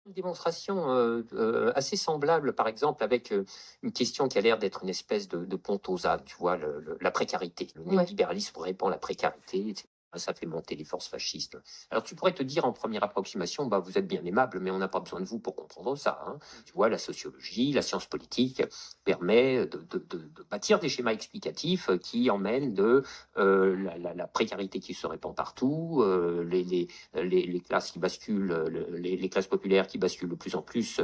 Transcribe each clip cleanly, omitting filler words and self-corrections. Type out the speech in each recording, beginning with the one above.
Une démonstration assez semblable, par exemple, avec une question qui a l'air d'être une espèce de pont aux ânes, tu vois, la précarité. Le Ouais. néolibéralisme répand la précarité, etc. Ça fait monter les forces fascistes. Alors tu pourrais te dire en première approximation, bah, vous êtes bien aimable, mais on n'a pas besoin de vous pour comprendre ça, hein. Tu vois, la sociologie, la science politique permet de bâtir des schémas explicatifs qui emmènent de la précarité qui se répand partout, les classes qui basculent, les classes populaires qui basculent de plus en plus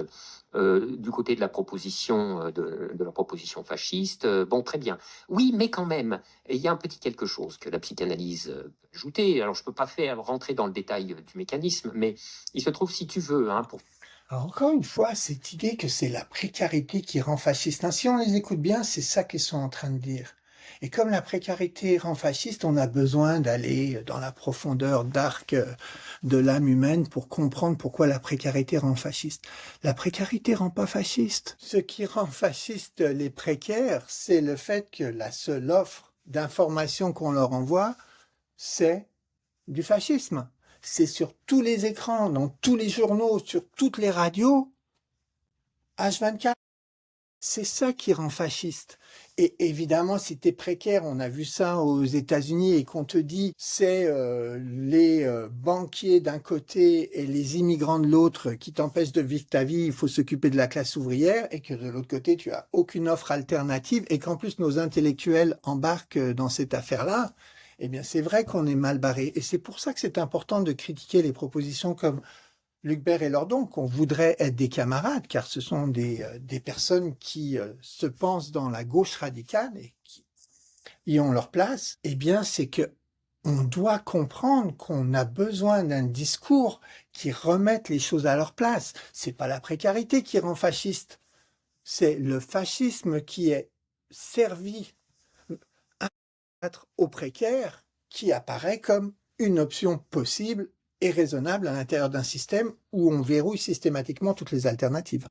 du côté de la proposition, de la proposition fasciste. Bon, très bien. Oui, mais quand même, il y a un petit quelque chose que la psychanalyse peut ajouter. Alors, je ne peux pas faire rentrer dans le détail du mécanisme, mais il se trouve, si tu veux, hein, pour Alors encore une fois, cette idée que c'est la précarité qui rend fasciste, hein, si on les écoute bien, c'est ça qu'ils sont en train de dire. Et comme la précarité rend fasciste, on a besoin d'aller dans la profondeur d'arc de l'âme humaine pour comprendre pourquoi la précarité rend fasciste. La précarité rend pas fasciste. Ce qui rend fasciste les précaires, c'est le fait que la seule offre d'information qu'on leur envoie, c'est du fascisme. C'est sur tous les écrans, dans tous les journaux, sur toutes les radios, H24. C'est ça qui rend fasciste. Et évidemment, si tu es précaire, on a vu ça aux États-Unis, et qu'on te dit c'est les banquiers d'un côté et les immigrants de l'autre qui t'empêchent de vivre ta vie, il faut s'occuper de la classe ouvrière, et que de l'autre côté, tu as aucune offre alternative, et qu'en plus nos intellectuels embarquent dans cette affaire-là, eh bien c'est vrai qu'on est mal barré. Et c'est pour ça que c'est important de critiquer les propositions comme Luc Bert et Lordon, qu'on voudrait être des camarades, car ce sont des personnes qui se pensent dans la gauche radicale et qui y ont leur place. Eh bien, c'est que on doit comprendre qu'on a besoin d'un discours qui remette les choses à leur place. C'est pas la précarité qui rend fasciste, c'est le fascisme qui est servi aux précaires qui apparaît comme une option possible et raisonnable à l'intérieur d'un système où on verrouille systématiquement toutes les alternatives.